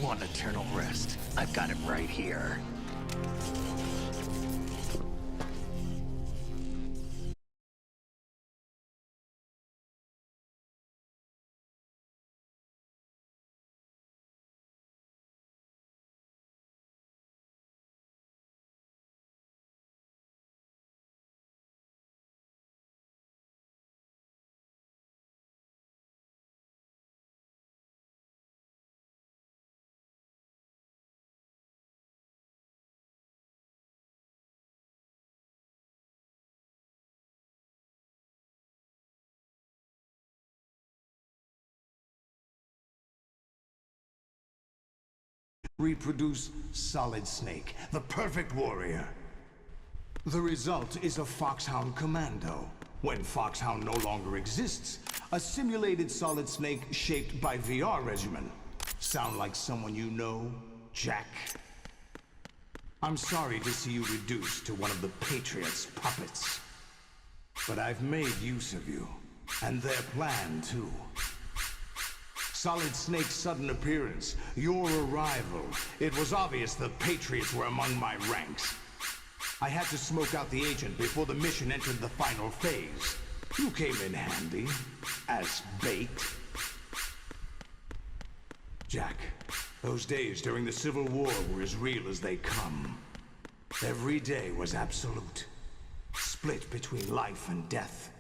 want eternal rest, I've got it right here. Reproduce Solid Snake, the perfect warrior. The result is a Foxhound Commando. When Foxhound no longer exists, a simulated Solid Snake shaped by VR regimen. Sound like someone you know, Jack? I'm sorry to see you reduced to one of the Patriots' puppets. But I've made use of you, and their plan too. Solid Snake's sudden appearance, your arrival. It was obvious the Patriots were among my ranks. I had to smoke out the agent before the mission entered the final phase. You came in handy, as bait. Jack, those days during the Civil War were as real as they come. Every day was absolute, split between life and death.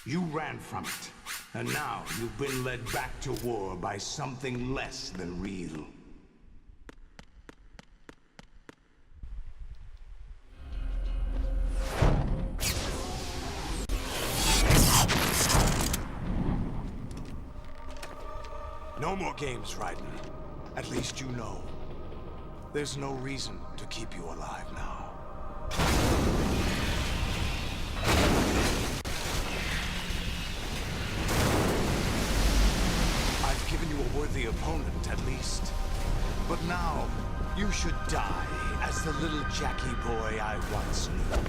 You ran from it, and now you've been led back to war by something less than real. No more games, Raiden. At least you know. There's no reason to keep you alive now. I've given you a worthy opponent, at least. But now, you should die as the little Jackie boy I once knew.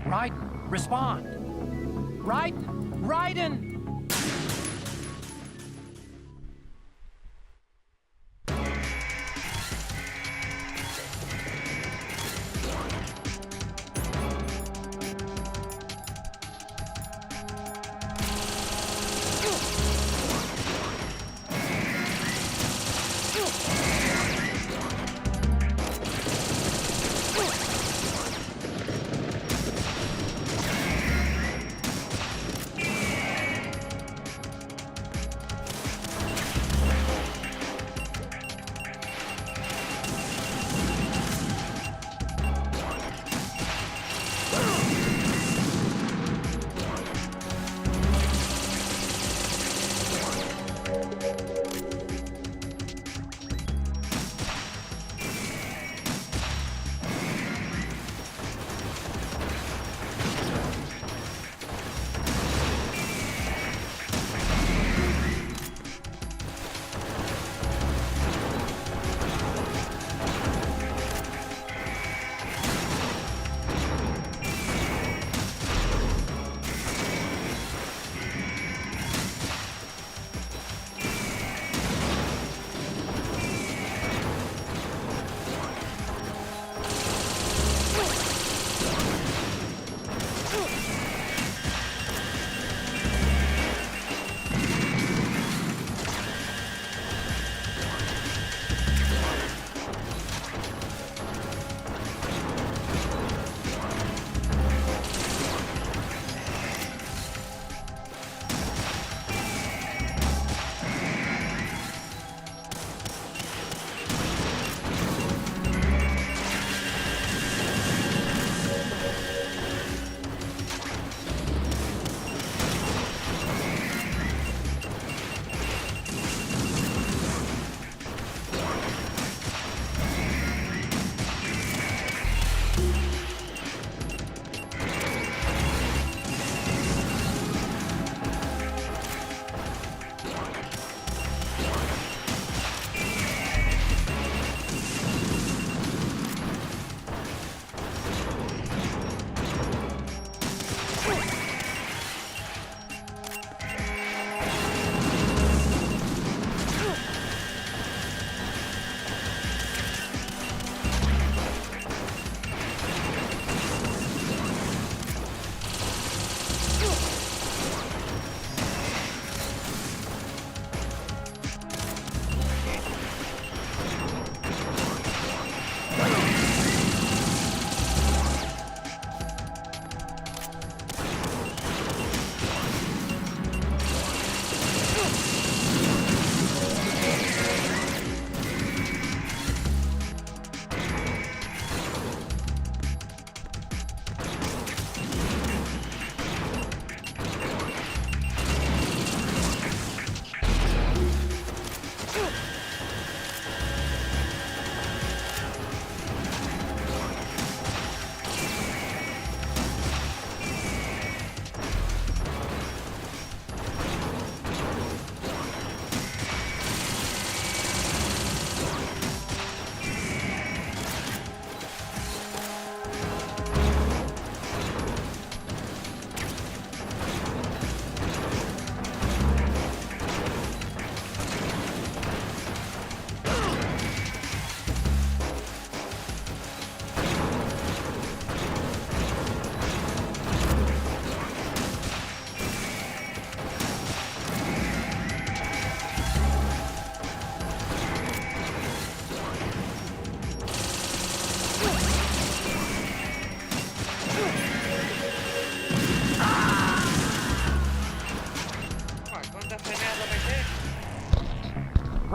Raiden, respond. Raiden! Raiden!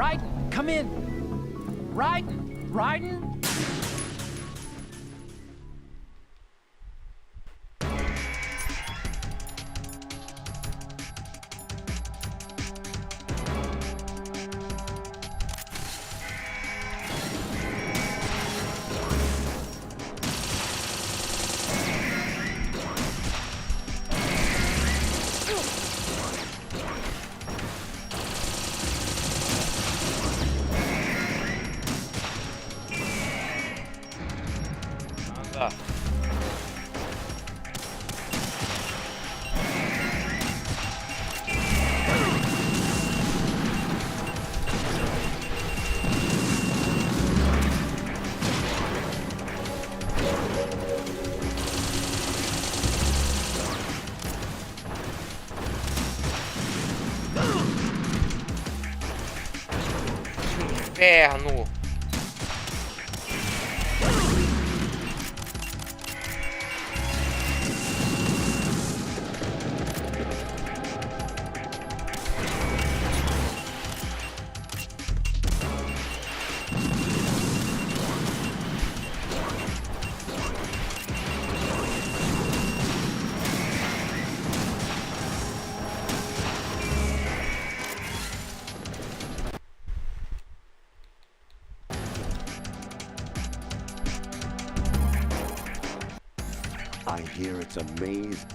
Raiden, come in! Raiden! Raiden? inferno! I hear it's a maze.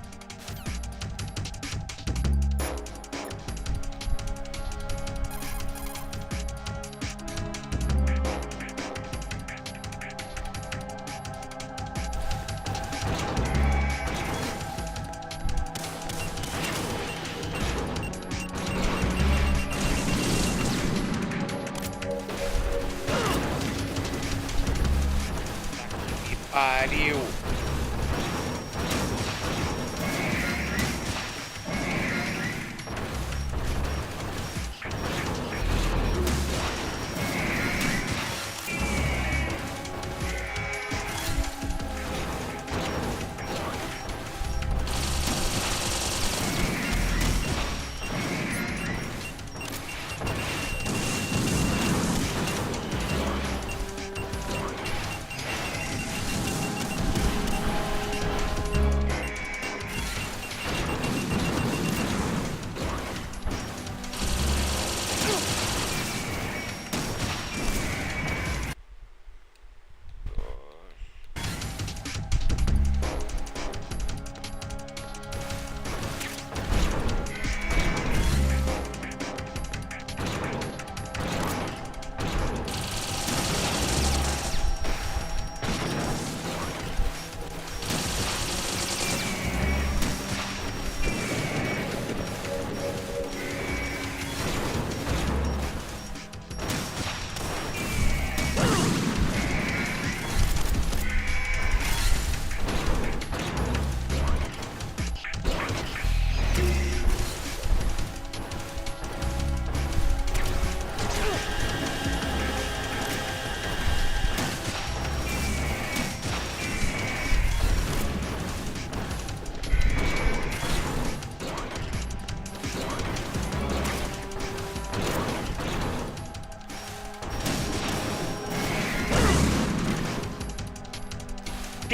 Que pariu!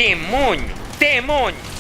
Demônio! Demônio!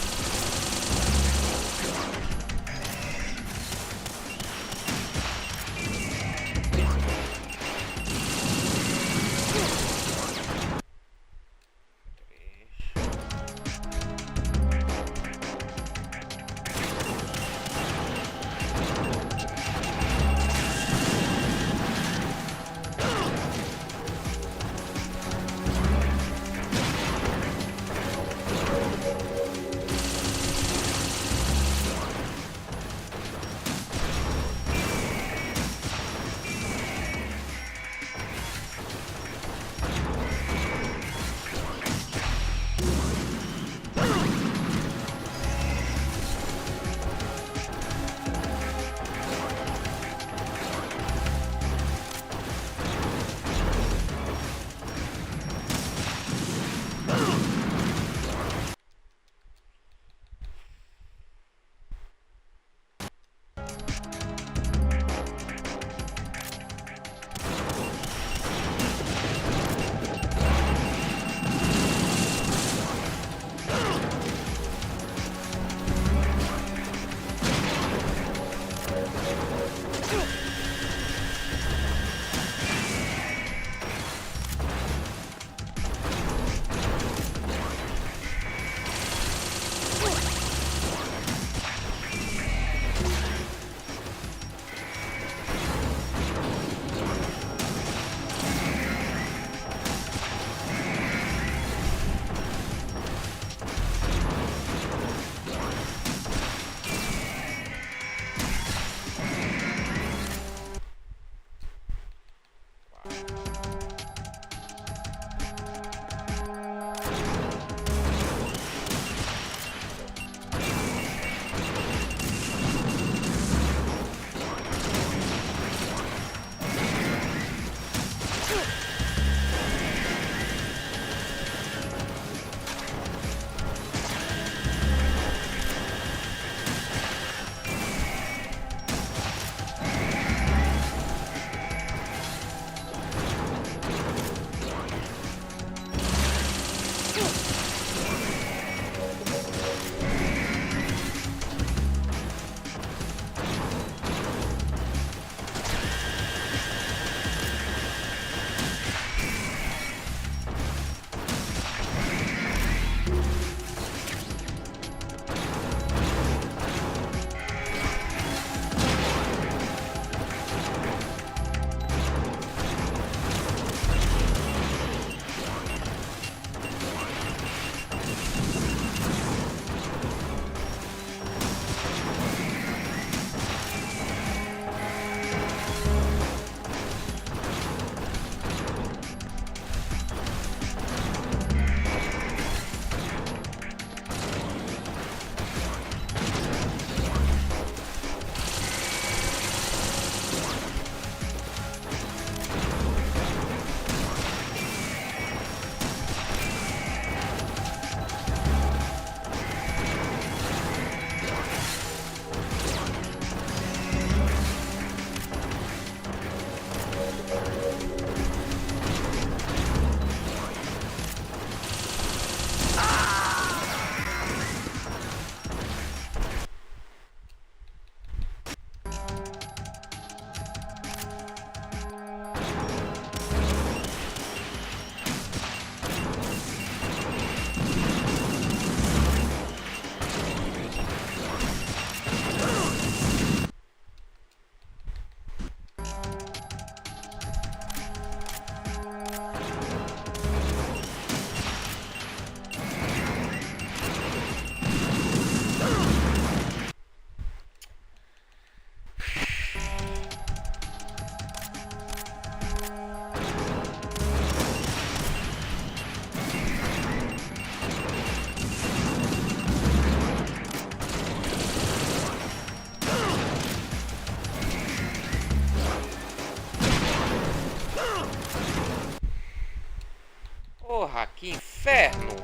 Que inferno!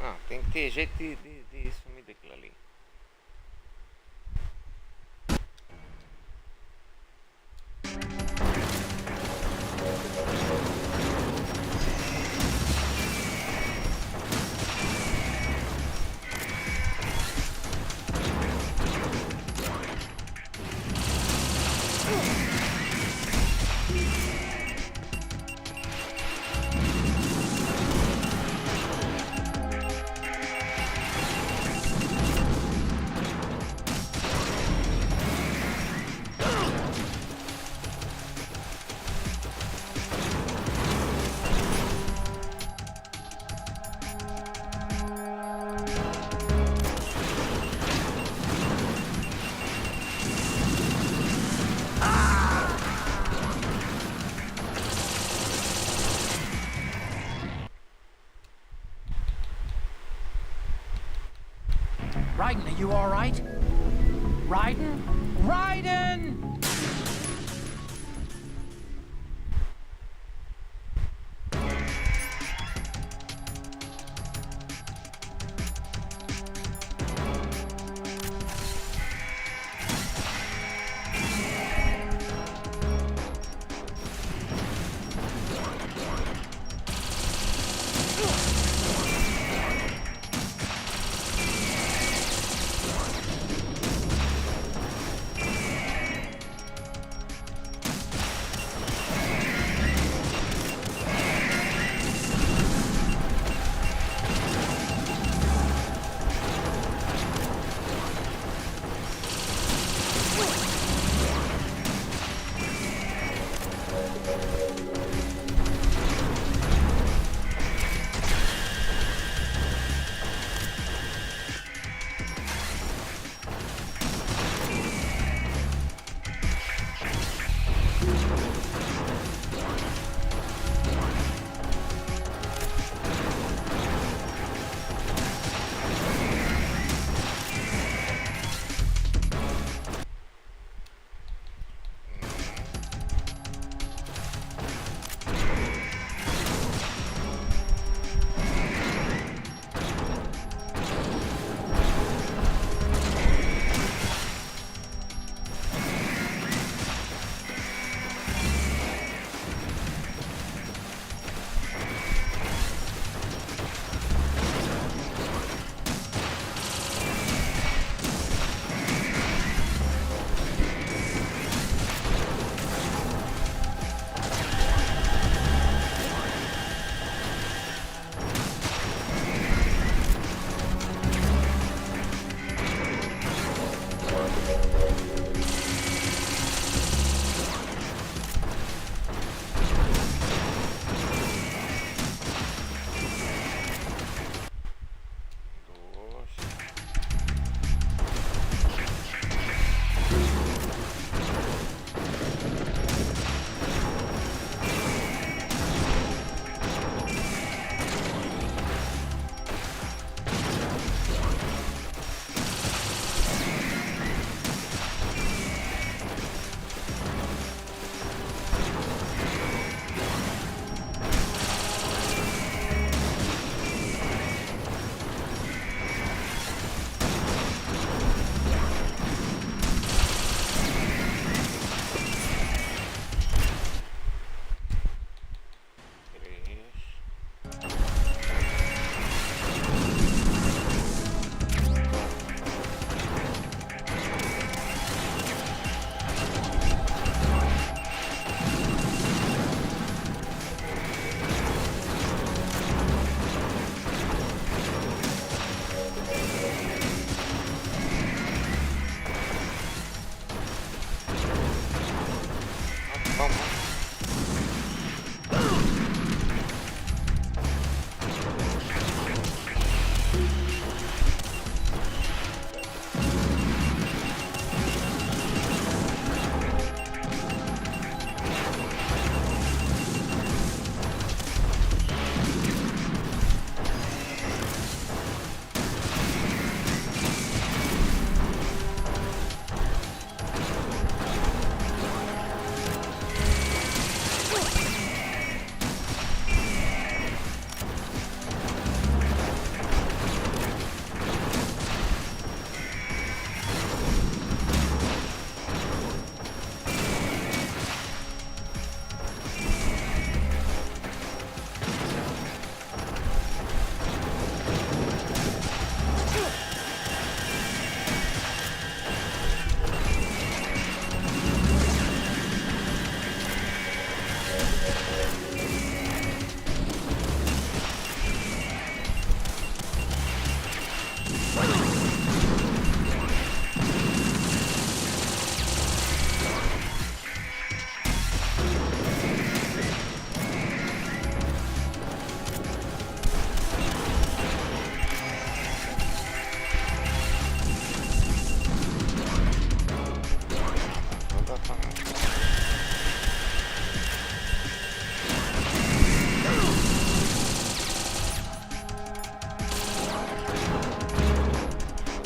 Ah, tem que ter jeito de sumir daquilo ali. Raiden, are you all right? Raiden? Raiden!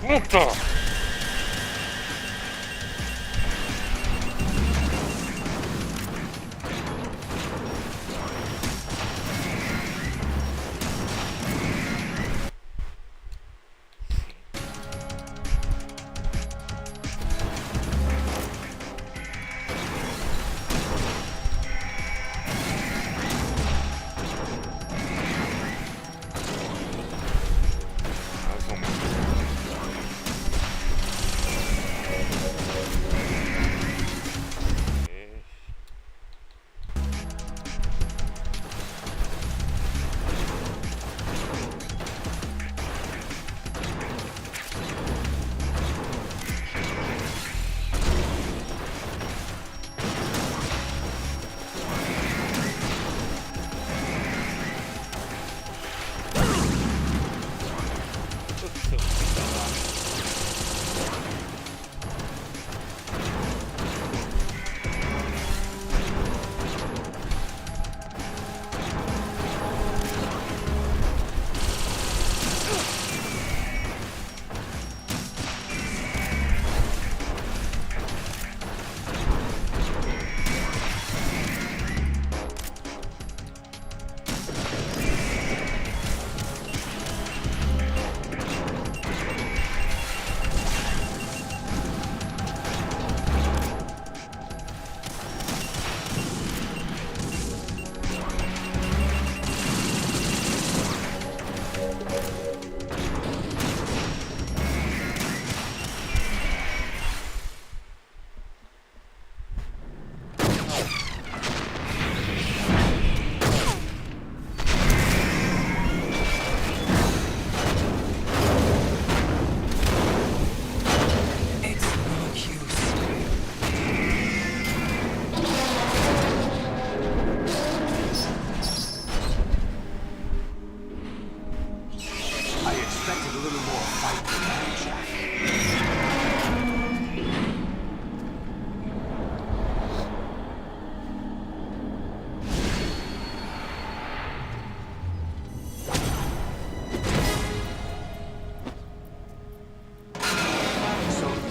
Puta!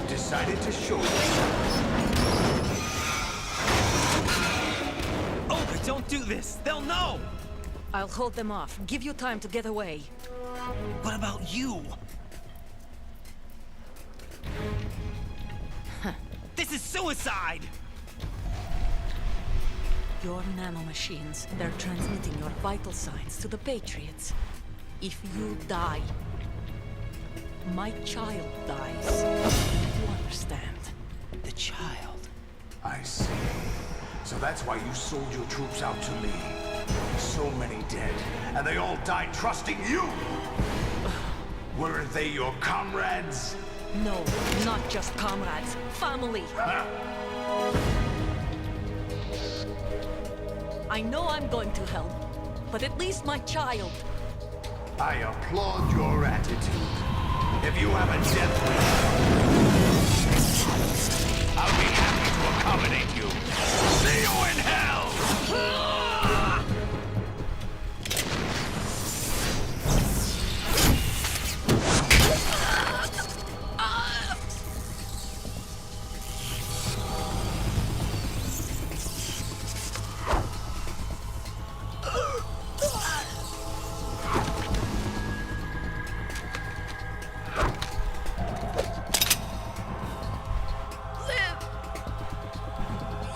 Decided to show yourself. Oh, but don't do this! They'll know! I'll hold them off. Give you time to get away. What about you? This is suicide! Your nanomachines, they're transmitting your vital signs to the Patriots. If you die, my child dies. You understand? The child. I see. So that's why you sold your troops out to me. So many dead, and they all died trusting you! Weren't they your comrades? No, not just comrades. Family. I know I'm going to help, but at least my child. I applaud your attitude. If you have a death wish, I'll be happy to accommodate you. See you in hell!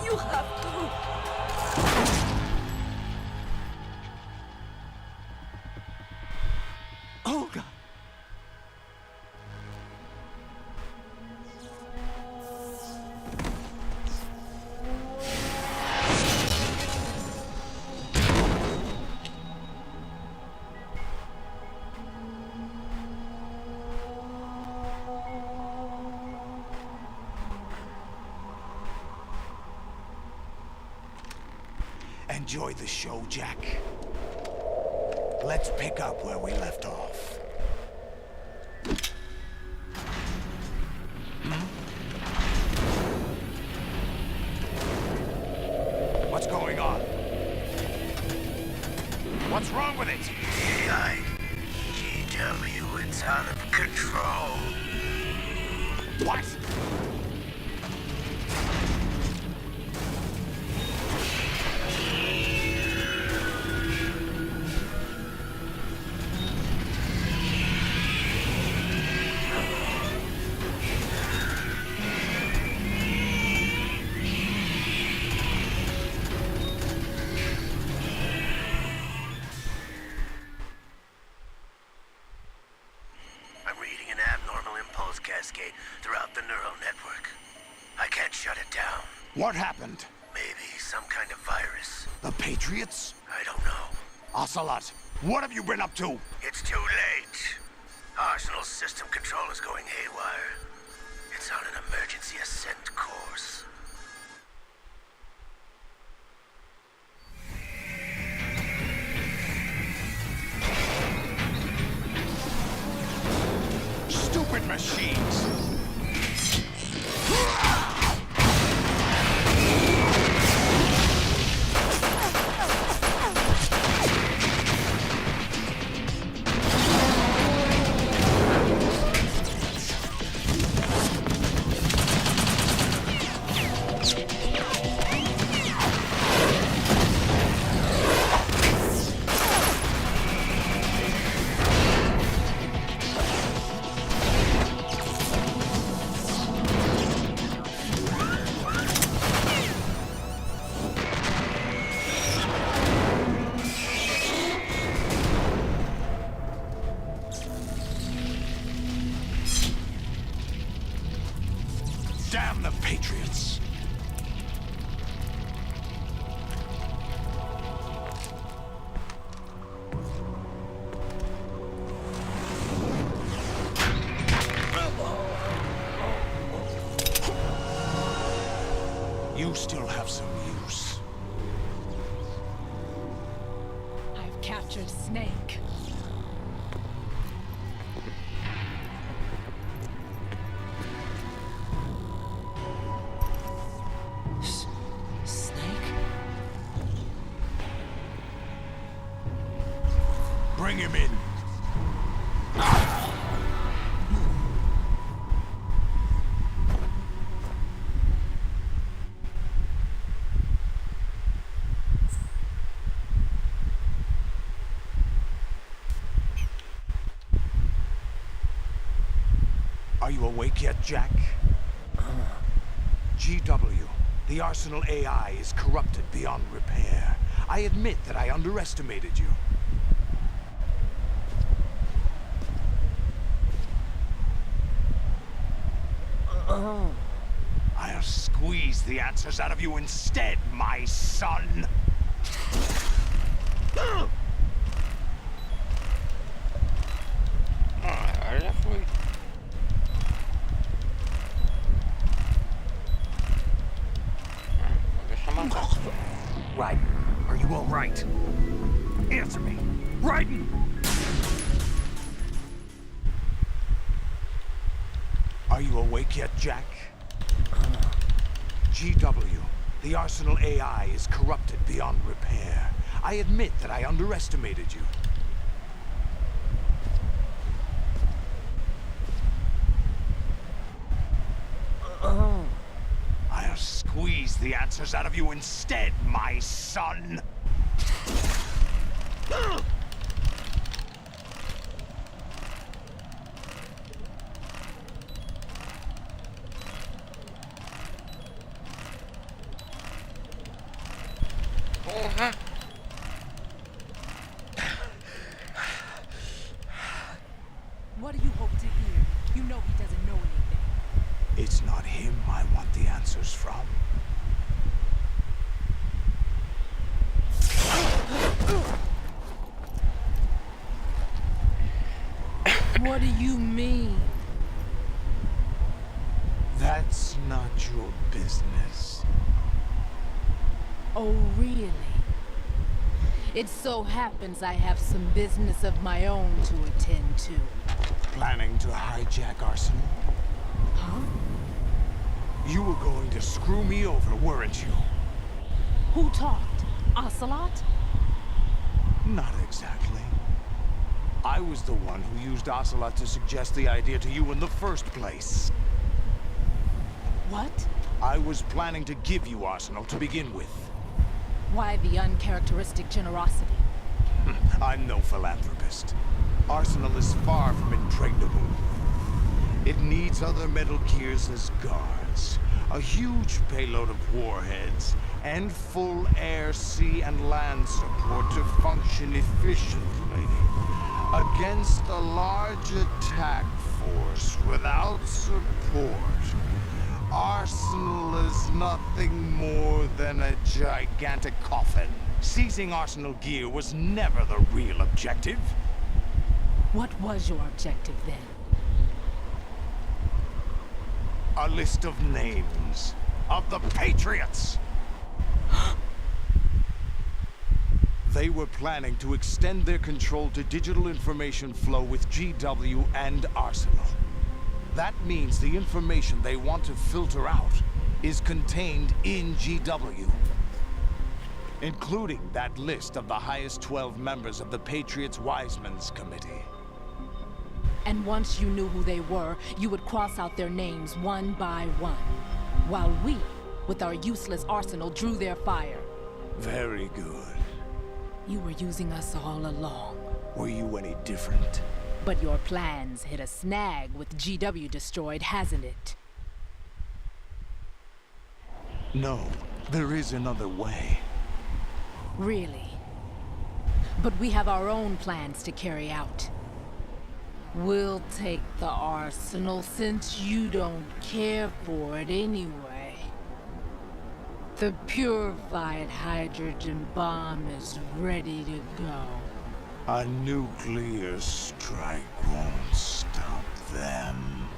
You have to. Olga! Enjoy the show, Jack. Let's pick up where we left off. What's going on? What's wrong with it? I tell you it's out of control. What? I'm reading an abnormal impulse cascade throughout the neural network. I can't shut it down. What happened? Maybe some kind of virus. The Patriots? I don't know. Ocelot, what have you been up to? It's too late. Arsenal's system control is going haywire. It's on an emergency ascent course. Stupid machines! Damn the Patriots! You still have some use. I've captured Snake. Snake? Bring him in. Are you awake yet, Jack? GW, the Arsenal AI is corrupted beyond repair. I admit that I underestimated you. I'll squeeze the answers out of you instead, my son. Agora já foi. Deixa eu matar. Raiden, are you all right? Answer me. Raiden! Are you awake yet, Jack? GW, the Arsenal AI is corrupted beyond repair. I admit that I underestimated you. I'll squeeze the answers out of you instead, my son. Porra! What do you hope to hear? You know he doesn't know anything. It's not him I want the answers from. What do you mean? That's not your business. Oh, really? It so happens I have some business of my own to attend to. Planning to hijack Arsenal? Huh? You were going to screw me over, weren't you? Who talked? Ocelot? Not exactly. I was the one who used Ocelot to suggest the idea to you in the first place. What? I was planning to give you Arsenal to begin with. Why the uncharacteristic generosity? I'm no philanthropist. Arsenal is far from impregnable. It needs other Metal Gears as guards, a huge payload of warheads, and full air, sea, and land support to function efficiently against a large attack force without support. Arsenal is nothing more than a gigantic coffin. Seizing Arsenal gear was never the real objective. What was your objective then? A list of names of the Patriots. They were planning to extend their control to digital information flow with GW and Arsenal. That means the information they want to filter out is contained in GW, including that list of the highest 12 members of the Patriots Wiseman's Committee. And once you knew who they were, you would cross out their names one by one, while we, with our useless arsenal, drew their fire. Very good. You were using us all along. Were you any different? But your plans hit a snag with GW destroyed, hasn't it? No, there is another way. Really? But we have our own plans to carry out. We'll take the arsenal since you don't care for it anyway. The purified hydrogen bomb is ready to go. A nuclear strike won't stop them.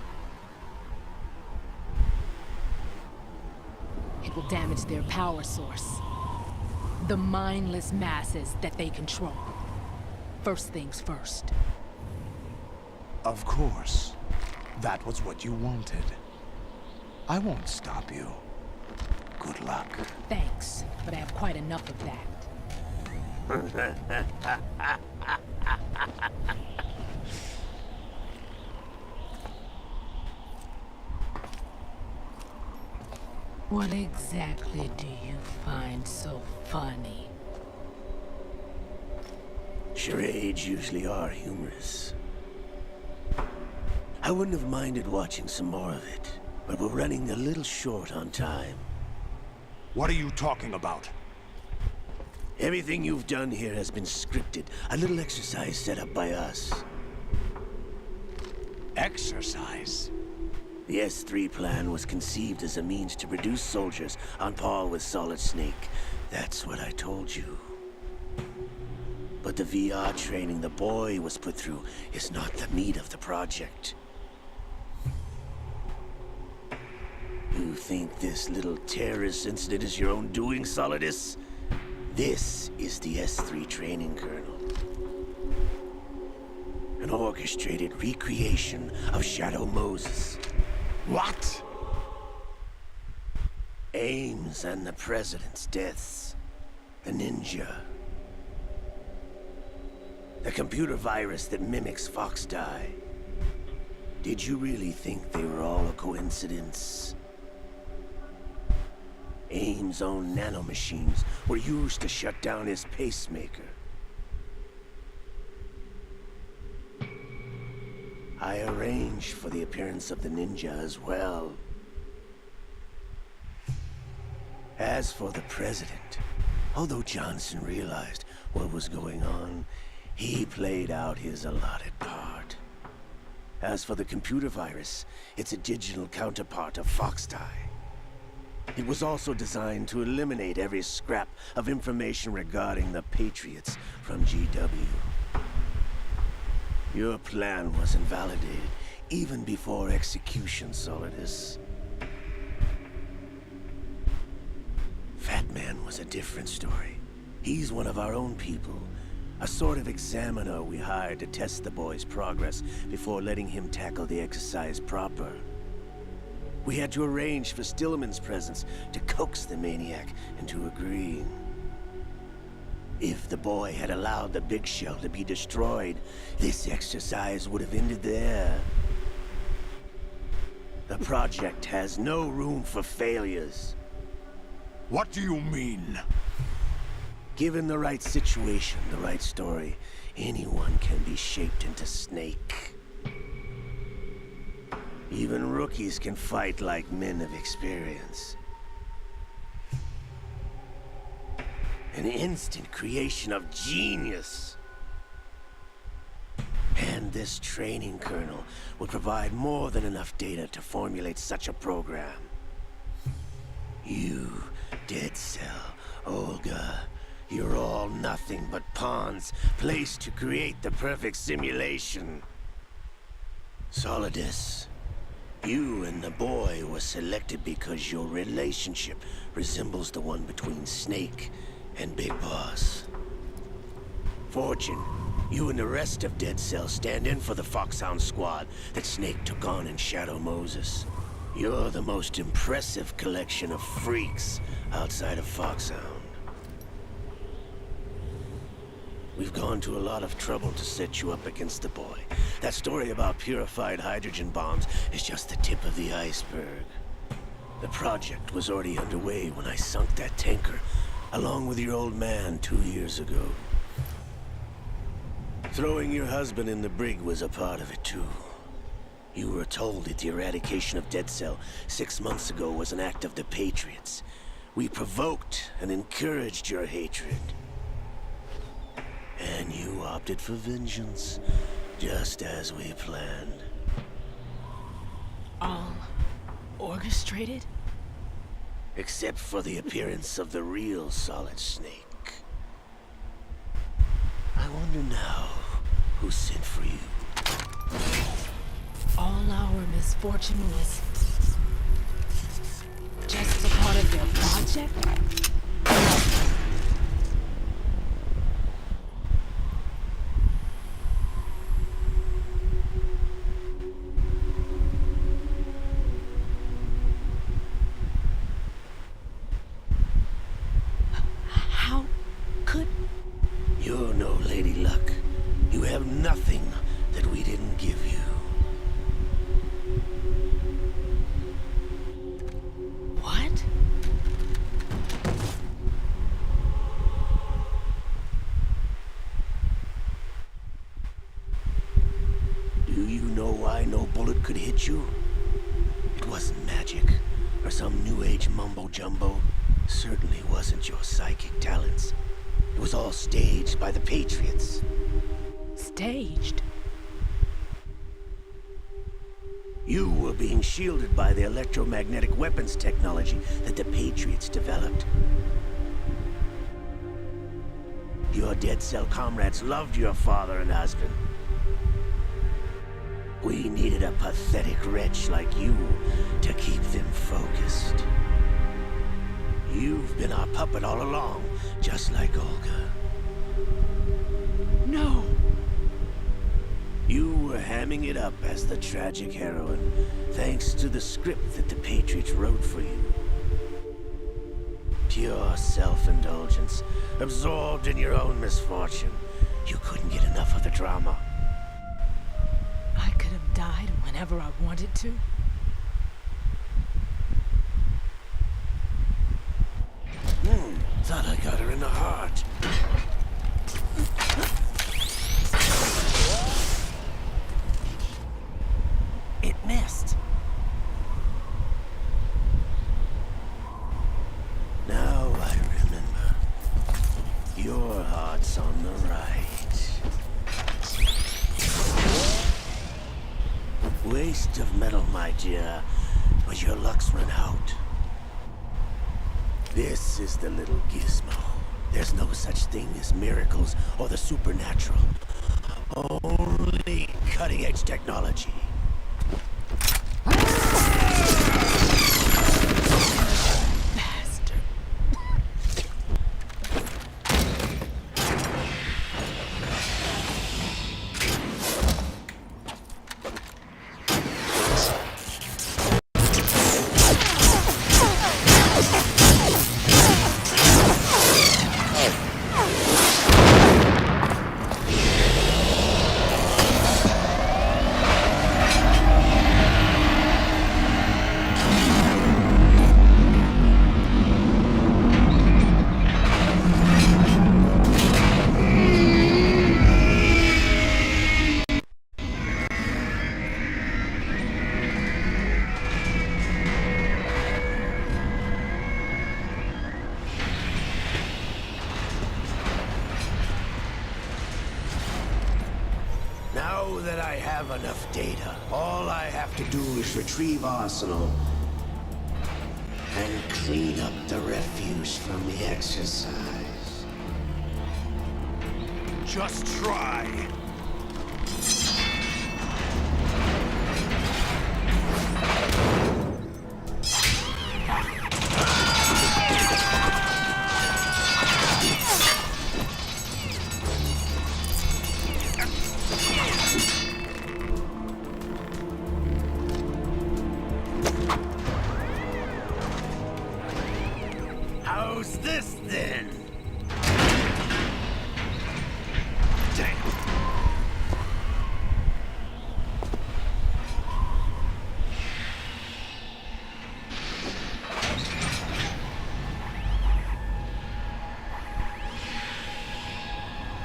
It will damage their power source. The mindless masses that they control. First things first. Of course. That was what you wanted. I won't stop you. Good luck. Thanks, but I have quite enough of that. What exactly do you find so funny? Charades usually are humorous. I wouldn't have minded watching some more of it, but we're running a little short on time. What are you talking about? Everything you've done here has been scripted. A little exercise set up by us. Exercise? The S3 plan was conceived as a means to produce soldiers on par with Solid Snake. That's what I told you. But the VR training the boy was put through is not the meat of the project. You think this little terrorist incident is your own doing, Solidus? This is the S3 training kernel. An orchestrated recreation of Shadow Moses. What? Ames and the President's deaths. The ninja. The computer virus that mimics Fox Die. Did you really think they were all a coincidence? Ames' own nanomachines were used to shut down his pacemaker. I arranged for the appearance of the ninja as well. As for the President, although Johnson realized what was going on, he played out his allotted part. As for the computer virus, it's a digital counterpart of Fox Die. It was also designed to eliminate every scrap of information regarding the Patriots from GW. Your plan was invalidated even before execution, Solidus. Fat Man was a different story. He's one of our own people. A sort of examiner we hired to test the boy's progress before letting him tackle the exercise proper. We had to arrange for Stillman's presence to coax the maniac into agreeing. If the boy had allowed the big shell to be destroyed, this exercise would have ended there. The project has no room for failures. What do you mean? Given the right situation, the right story, anyone can be shaped into Snake. Even rookies can fight like men of experience. An instant creation of genius. And this training kernel would provide more than enough data to formulate such a program. You, Dead Cell, Olga, you're all nothing but pawns placed to create the perfect simulation. Solidus, you and the boy were selected because your relationship resembles the one between Snake and Big Boss. Fortune, you and the rest of Dead Cell stand in for the Foxhound squad that Snake took on in Shadow Moses. You're the most impressive collection of freaks outside of Foxhound. We've gone to a lot of trouble to set you up against the boy. That story about purified hydrogen bombs is just the tip of the iceberg. The project was already underway when I sunk that tanker, along with your old man 2 years ago. Throwing your husband in the brig was a part of it too. You were told that the eradication of Dead Cell 6 months ago was an act of the Patriots. We provoked and encouraged your hatred. And you opted for vengeance, just as we planned. All orchestrated? Except for the appearance of the real Solid Snake. I wonder now who sent for you. All our misfortune was just a part of their project? How could... You're no Lady Luck. You have nothing that we didn't give you. What? Do you know why no bullet could hit you? It wasn't magic, or some new age mumbo-jumbo. Certainly wasn't your psychic talents. It was all staged by the Patriots. Staged? You were being shielded by the electromagnetic weapons technology that the Patriots developed. Your Dead Cell comrades loved your father and husband. We needed a pathetic wretch like you to keep them focused. You've been our puppet all along, just like Olga. No. You were hamming it up as the tragic heroine, thanks to the script that the Patriots wrote for you. Pure self-indulgence, absorbed in your own misfortune. You couldn't get enough of the drama. I could have died whenever I wanted to. Thought I got her in the heart. It missed. Now I remember. Your heart's on the right. Waste of metal, my dear, but your luck's run out. This is the little gizmo. There's no such thing as miracles or the supernatural. Only cutting-edge technology. Bastard. Now that I have enough data, all I have to do is retrieve Arsenal and clean up the refuse from the exercise. Just try. How's this then?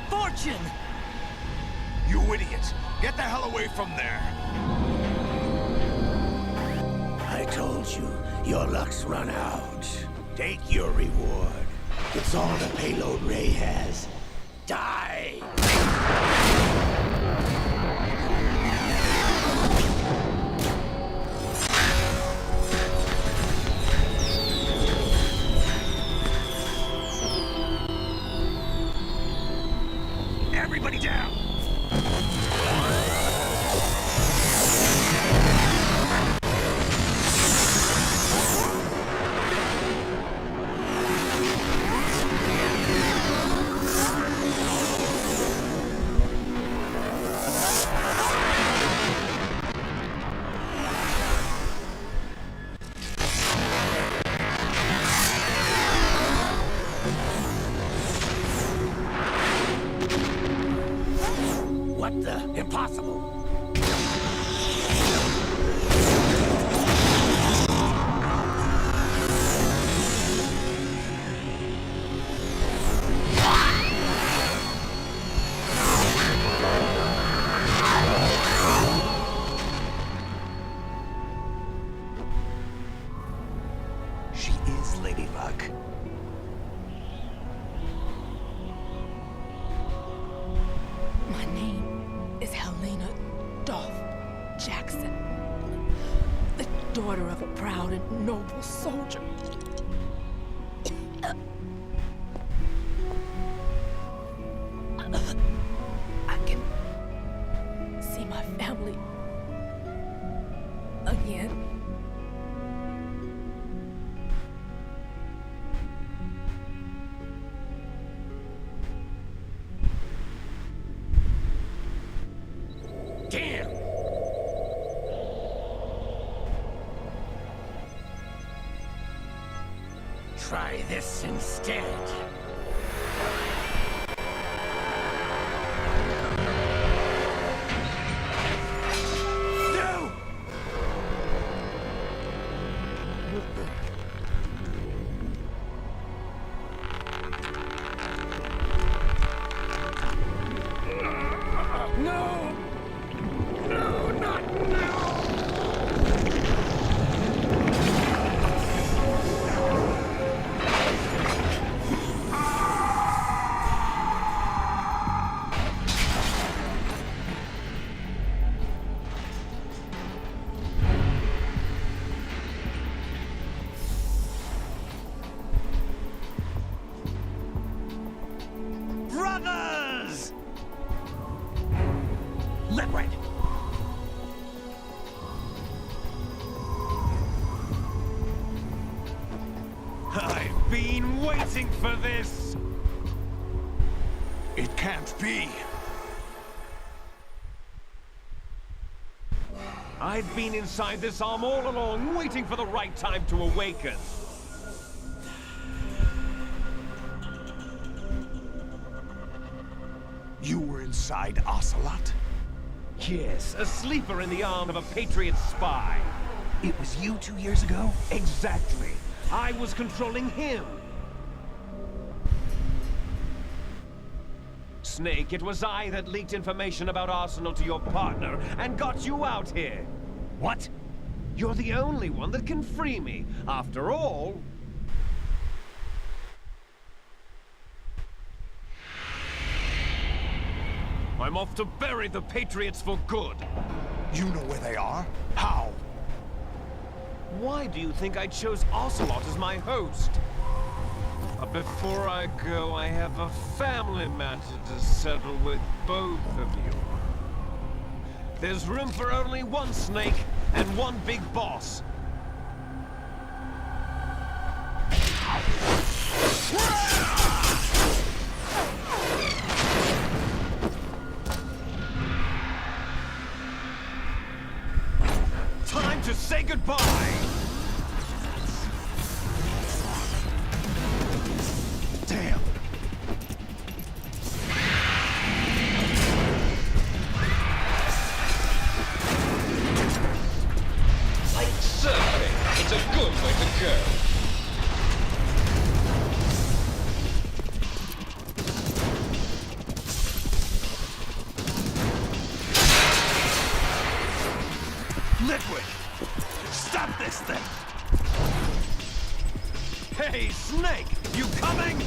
Fortune! You idiot! Get the hell away from there! I told you, your luck's run out. Take your reward. It's all the payload Ray has. Die! Everybody down! What the? Impossible! She is Lady Luck. My name is Helena Dolph Jackson, the daughter of a proud and noble soldier. I can see my family again. Damn! Try this instead. No! No! No, not now! Brothers! Liquid! I've been waiting for this! It can't be. I've been inside this arm all along, waiting for the right time to awaken. You were inside Ocelot? Yes, a sleeper in the arm of a Patriot spy. It was you 2 years ago? Exactly. I was controlling him. Snake, it was I that leaked information about Arsenal to your partner and got you out here. What? You're the only one that can free me. After all, I'm off to bury the Patriots for good. You know where they are? How? Why do you think I chose Ocelot as my host? But before I go, I have a family matter to settle with both of you. There's room for only one snake and one big boss. Time to say goodbye! Damn! Like surfing, it's a good way to go. Liquid! Stop this thing! Hey, Snake! You coming?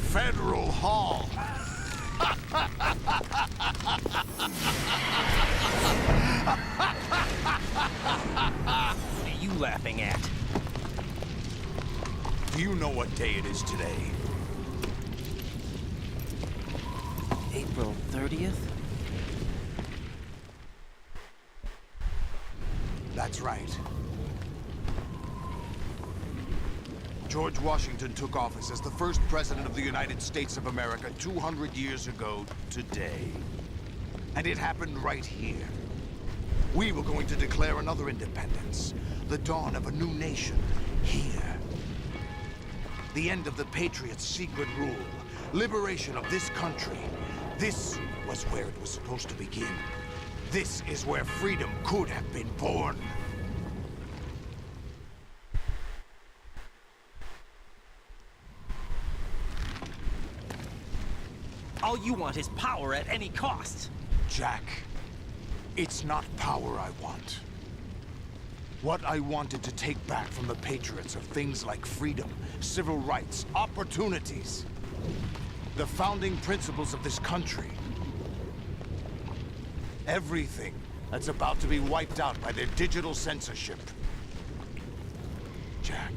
Federal Hall. What are you laughing at? Do you know what day it is today? April 30th? That's right. George Washington took office as the first president of the United States of America 200 years ago today. And it happened right here. We were going to declare another independence, the dawn of a new nation, here. The end of the Patriots' secret rule, liberation of this country. This was where it was supposed to begin. This is where freedom could have been born. All you want is power at any cost. Jack, it's not power I want. What I wanted to take back from the Patriots are things like freedom, civil rights, opportunities. The founding principles of this country. Everything that's about to be wiped out by their digital censorship. Jack,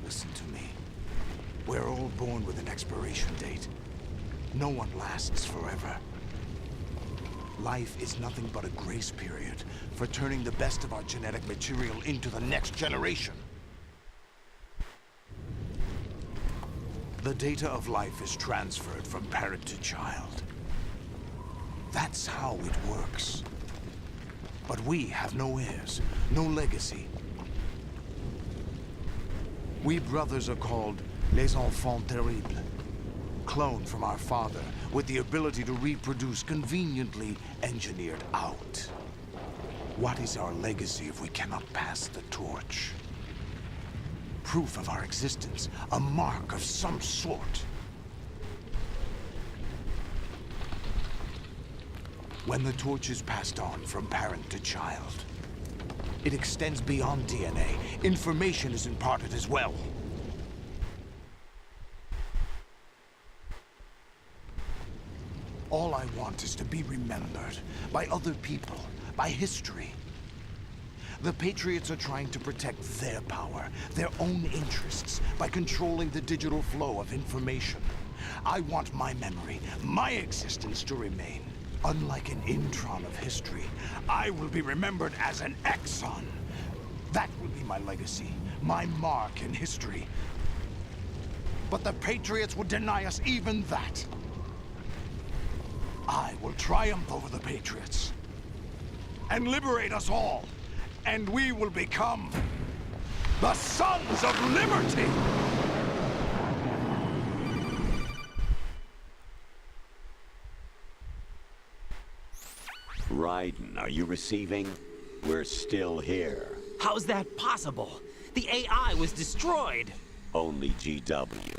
listen to me. We're all born with an expiration date. No one lasts forever. Life is nothing but a grace period for turning the best of our genetic material into the next generation. The data of life is transferred from parent to child. That's how it works. But we have no heirs, no legacy. We brothers are called les enfants terribles. Cloned from our father, with the ability to reproduce conveniently engineered out. What is our legacy if we cannot pass the torch? Proof of our existence, a mark of some sort. When the torch is passed on from parent to child, it extends beyond DNA. Information is imparted as well. All I want is to be remembered by other people, by history. The Patriots are trying to protect their power, their own interests, by controlling the digital flow of information. I want my memory, my existence to remain. Unlike an intron of history, I will be remembered as an exon. That will be my legacy, my mark in history. But the Patriots would deny us even that. I will triumph over the Patriots and liberate us all, and we will become the Sons of Liberty! Raiden, are you receiving? We're still here. How's that possible? The AI was destroyed. Only GW.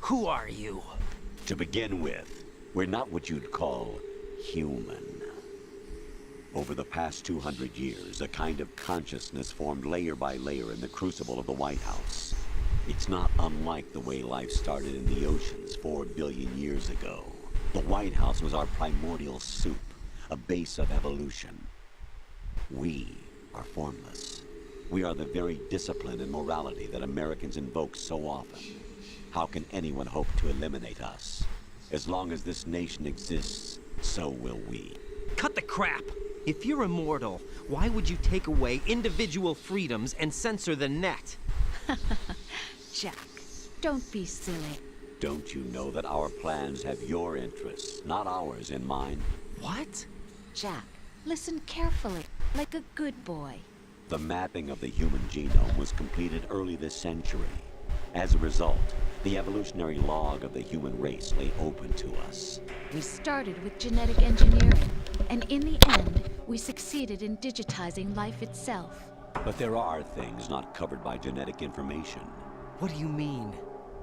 Who are you? To begin with, we're not what you'd call human. Over the past 200 years, a kind of consciousness formed layer by layer in the crucible of the White House. It's not unlike the way life started in the oceans 4 billion years ago. The White House was our primordial soup, a base of evolution. We are formless. We are the very discipline and morality that Americans invoke so often. How can anyone hope to eliminate us? As long as this nation exists, so will we. Cut the crap! If you're immortal, why would you take away individual freedoms and censor the net? Jack, don't be silly. Don't you know that our plans have your interests, not ours, in mind? What? Jack, listen carefully, like a good boy. The mapping of the human genome was completed early this century. As a result, the evolutionary log of the human race lay open to us. We started with genetic engineering, and in the end, we succeeded in digitizing life itself. But there are things not covered by genetic information. What do you mean?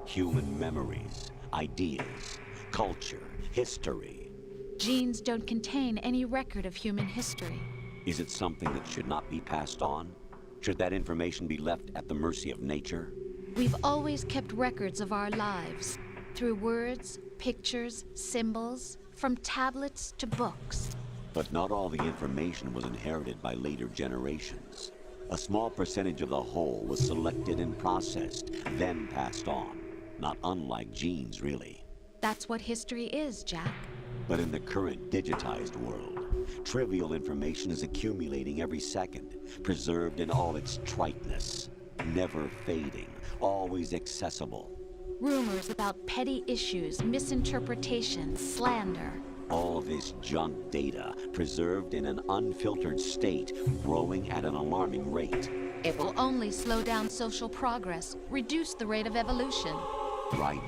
Human memories, ideas, culture, history. Genes don't contain any record of human history. Is it something that should not be passed on? Should that information be left at the mercy of nature? We've always kept records of our lives, through words, pictures, symbols, from tablets to books. But not all the information was inherited by later generations. A small percentage of the whole was selected and processed, then passed on. Not unlike genes, really. That's what history is, Jack. But in the current digitized world, trivial information is accumulating every second, preserved in all its triteness, never fading, always accessible. Rumors about petty issues, misinterpretations, slander. All this junk data, preserved in an unfiltered state, growing at an alarming rate. It will only slow down social progress, reduce the rate of evolution. Right.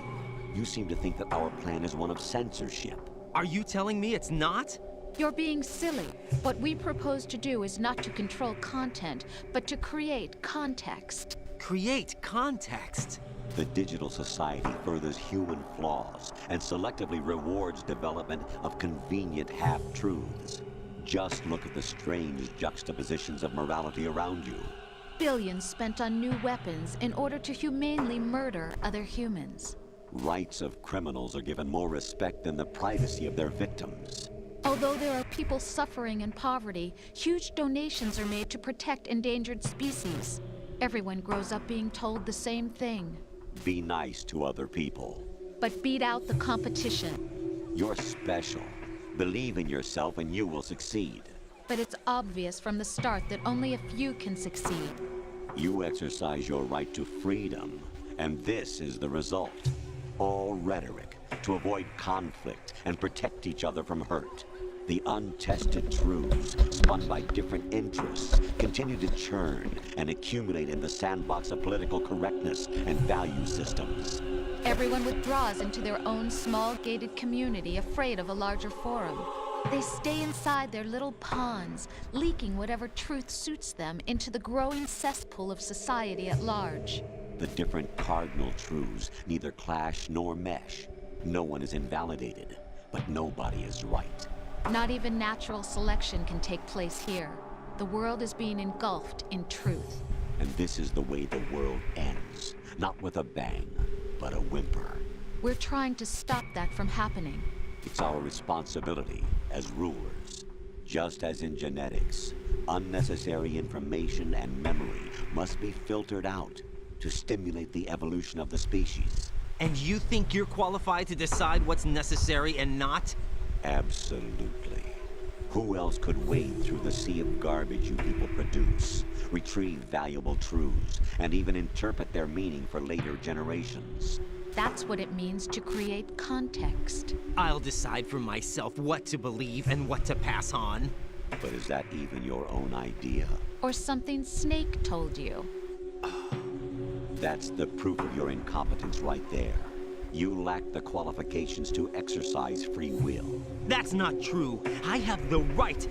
You seem to think that our plan is one of censorship. Are you telling me it's not? You're being silly. What we propose to do is not to control content, but to create context. Create context? The digital society furthers human flaws and selectively rewards development of convenient half-truths. Just look at the strange juxtapositions of morality around you. Billions spent on new weapons in order to humanely murder other humans. Rights of criminals are given more respect than the privacy of their victims. Although there are people suffering in poverty, huge donations are made to protect endangered species. Everyone grows up being told the same thing. Be nice to other people. But beat out the competition. You're special. Believe in yourself and you will succeed. But it's obvious from the start that only a few can succeed. You exercise your right to freedom, and this is the result. All rhetoric to avoid conflict and protect each other from hurt. The untested truths, spun by different interests, continue to churn and accumulate in the sandbox of political correctness and value systems. Everyone withdraws into their own small gated community, afraid of a larger forum. They stay inside their little ponds, leaking whatever truth suits them into the growing cesspool of society at large. The different cardinal truths neither clash nor mesh. No one is invalidated, but nobody is right. Not even natural selection can take place here. The world is being engulfed in truth. And this is the way the world ends. Not with a bang, but a whimper. We're trying to stop that from happening. It's our responsibility as rulers. Just as in genetics, unnecessary information and memory must be filtered out to stimulate the evolution of the species. And you think you're qualified to decide what's necessary and not? Absolutely. Who else could wade through the sea of garbage you people produce, retrieve valuable truths, and even interpret their meaning for later generations? That's what it means to create context. I'll decide for myself what to believe and what to pass on. But is that even your own idea? Or something Snake told you. That's the proof of your incompetence right there. You lack the qualifications to exercise free will. That's not true. I have the right.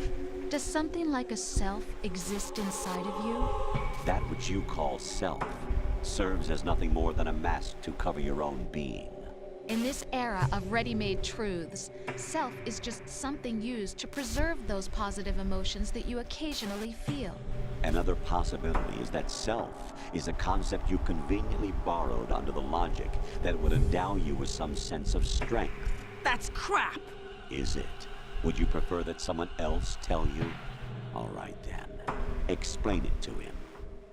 Does something like a self exist inside of you? That which you call self serves as nothing more than a mask to cover your own being. In this era of ready-made truths, self is just something used to preserve those positive emotions that you occasionally feel. Another possibility is that self is a concept you conveniently borrowed under the logic that would endow you with some sense of strength. That's crap! Is it? Would you prefer that someone else tell you? All right then. Explain it to him.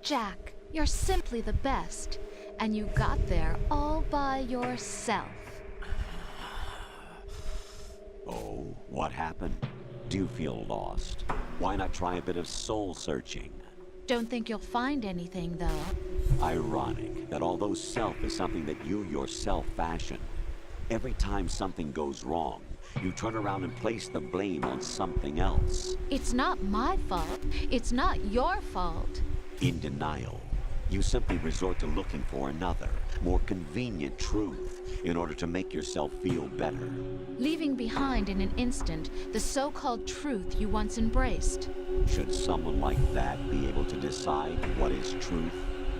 Jack, you're simply the best, and you got there all by yourself. Oh, what happened? Do you feel lost? Why not try a bit of soul searching? Don't think you'll find anything, though. Ironic that although self is something that you yourself fashioned, every time something goes wrong, you turn around and place the blame on something else. It's not my fault. It's not your fault. In denial, you simply resort to looking for another, more convenient truth in order to make yourself feel better. Leaving behind in an instant the so-called truth you once embraced. Should someone like that be able to decide what is truth?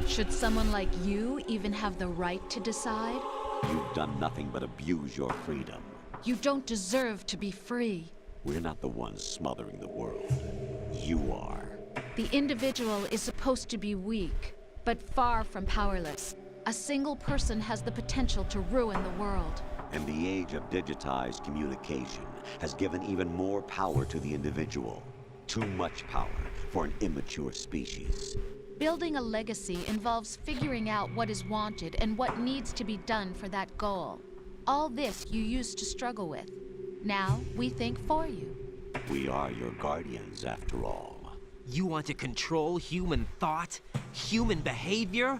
Should someone like you even have the right to decide? You've done nothing but abuse your freedom. You don't deserve to be free. We're not the ones smothering the world. You are. The individual is supposed to be weak, but far from powerless. A single person has the potential to ruin the world. And the age of digitized communication has given even more power to the individual. Too much power for an immature species. Building a legacy involves figuring out what is wanted and what needs to be done for that goal. All this you used to struggle with. Now we think for you. We are your guardians, after all. You want to control human thought? Human behavior?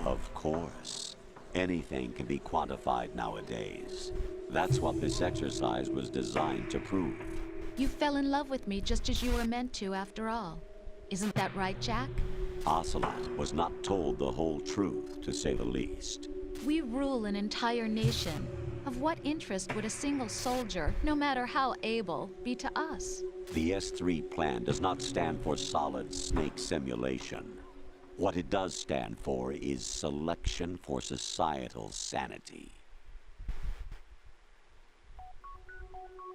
Of course. Anything can be quantified nowadays. That's what this exercise was designed to prove. You fell in love with me just as you were meant to, after all. Isn't that right, Jack? Ocelot was not told the whole truth, to say the least. We rule an entire nation. Of what interest would a single soldier, no matter how able, be to us? The S3 plan does not stand for solid snake simulation. What it does stand for is selection for societal sanity.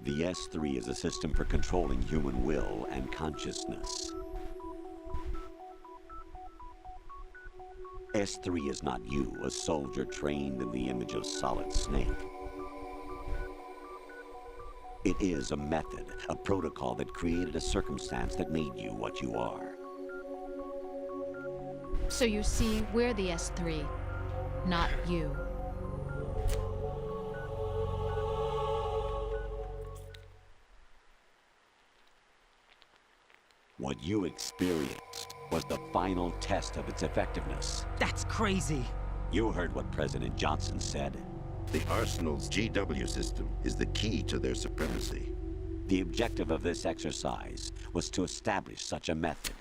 The S3 is a system for controlling human will and consciousness. S3 is not you, a soldier trained in the image of Solid Snake. It is a method, a protocol that created a circumstance that made you what you are. So you see, we're the S3, not you. What you experienced was the final test of its effectiveness. That's crazy. You heard what President Johnson said. The Arsenal's GW system is the key to their supremacy. The objective of this exercise was to establish such a method.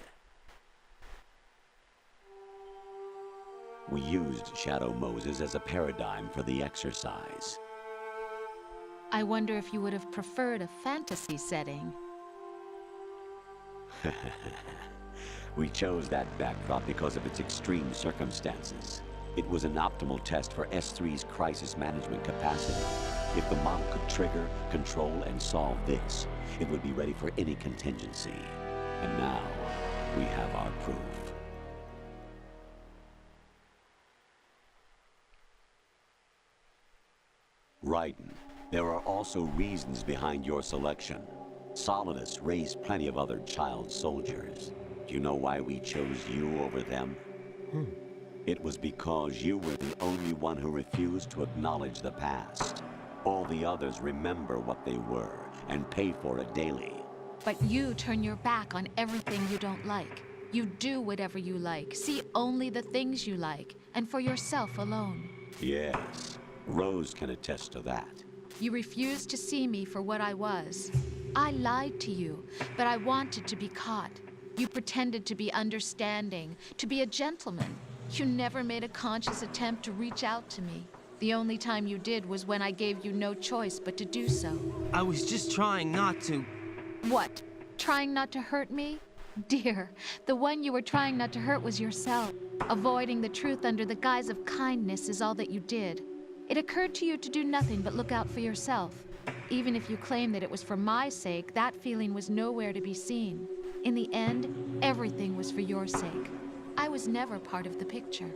We used Shadow Moses as a paradigm for the exercise. I wonder if you would have preferred a fantasy setting. We chose that backdrop because of its extreme circumstances. It was an optimal test for S3's crisis management capacity. If the model could trigger, control, and solve this, it would be ready for any contingency. And now, we have our proof. Raiden, there are also reasons behind your selection. Solidus raised plenty of other child soldiers. Do you know why we chose you over them? It was because you were the only one who refused to acknowledge the past. All the others remember what they were and pay for it daily. But you turn your back on everything you don't like. You do whatever you like, see only the things you like, and for yourself alone. Yes, Rose can attest to that. You refused to see me for what I was. I lied to you, but I wanted to be caught. You pretended to be understanding, to be a gentleman. You never made a conscious attempt to reach out to me. The only time you did was when I gave you no choice but to do so. I was just trying not to... What? Trying not to hurt me? Dear, the one you were trying not to hurt was yourself. Avoiding the truth under the guise of kindness is all that you did. It occurred to you to do nothing but look out for yourself. Even if you claim that it was for my sake, that feeling was nowhere to be seen. In the end, everything was for your sake. I was never part of the picture.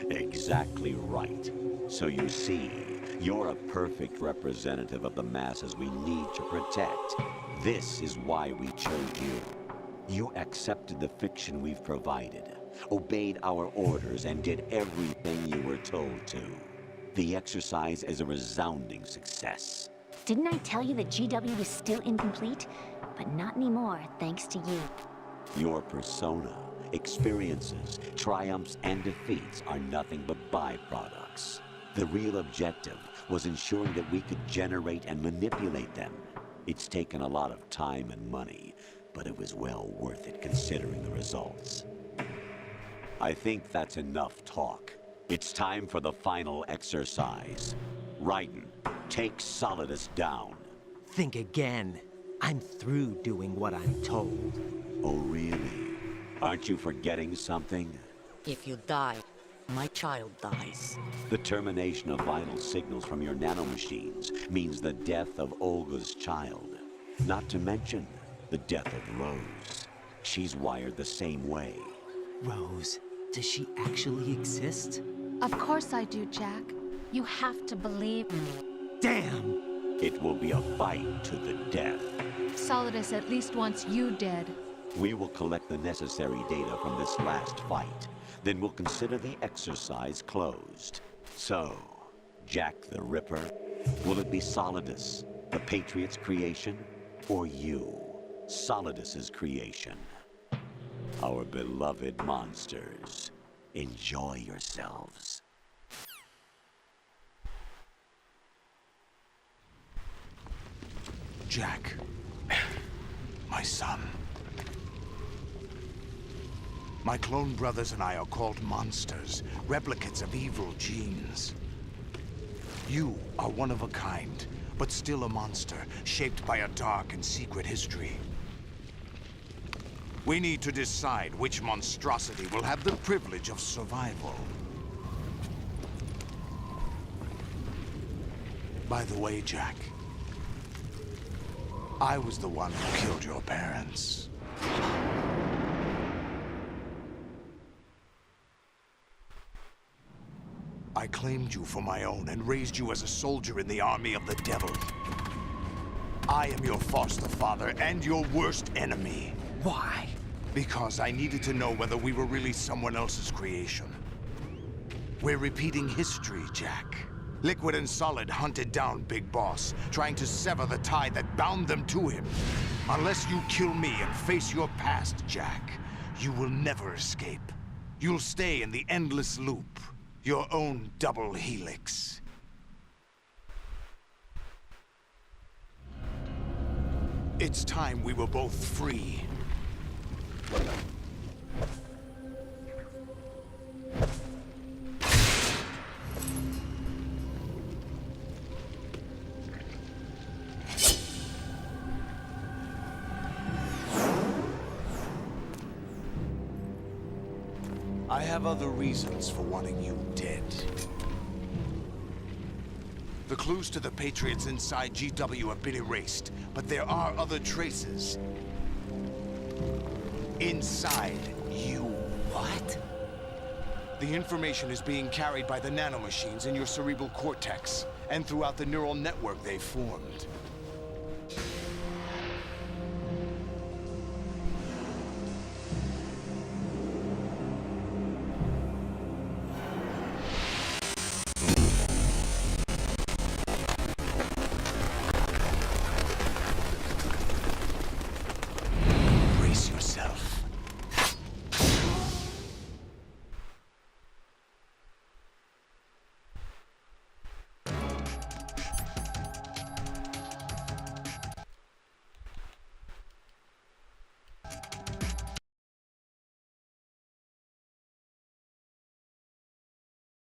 Exactly right. So you see, you're a perfect representative of the masses we need to protect. This is why we chose you. You accepted the fiction we've provided, obeyed our orders, and did everything you were told to. The exercise is a resounding success. Didn't I tell you that GW was still incomplete? But not anymore, thanks to you. Your persona, experiences, triumphs, and defeats are nothing but byproducts. The real objective was ensuring that we could generate and manipulate them. It's taken a lot of time and money, but it was well worth it considering the results. I think that's enough talk. It's time for the final exercise. Raiden, take Solidus down. Think again. I'm through doing what I'm told. Oh, really? Aren't you forgetting something? If you die, my child dies. The termination of vital signals from your nanomachines means the death of Olga's child. Not to mention the death of Rose. She's wired the same way. Rose, does she actually exist? Of course I do, Jack. You have to believe me. Damn! It will be a fight to the death. Solidus at least wants you dead. We will collect the necessary data from this last fight. Then we'll consider the exercise closed. So, Jack the Ripper, will it be Solidus, the Patriot's creation, or you, Solidus's creation? Our beloved monsters, enjoy yourselves. Jack, my son. My clone brothers and I are called monsters, replicates of evil genes. You are one of a kind, but still a monster, shaped by a dark and secret history. We need to decide which monstrosity will have the privilege of survival. By the way, Jack, I was the one who killed your parents. I claimed you for my own and raised you as a soldier in the army of the devil. I am your foster father and your worst enemy. Why? Because I needed to know whether we were really someone else's creation. We're repeating history, Jack. Liquid and Solid hunted down Big Boss, trying to sever the tie that bound them to him. Unless you kill me and face your past, Jack, you will never escape. You'll stay in the endless loop, your own double helix. It's time we were both free. I have other reasons for wanting you dead. The clues to the Patriots inside GW have been erased, but there are other traces. Inside you. What? The information is being carried by the nanomachines in your cerebral cortex, and throughout the neural network they've formed.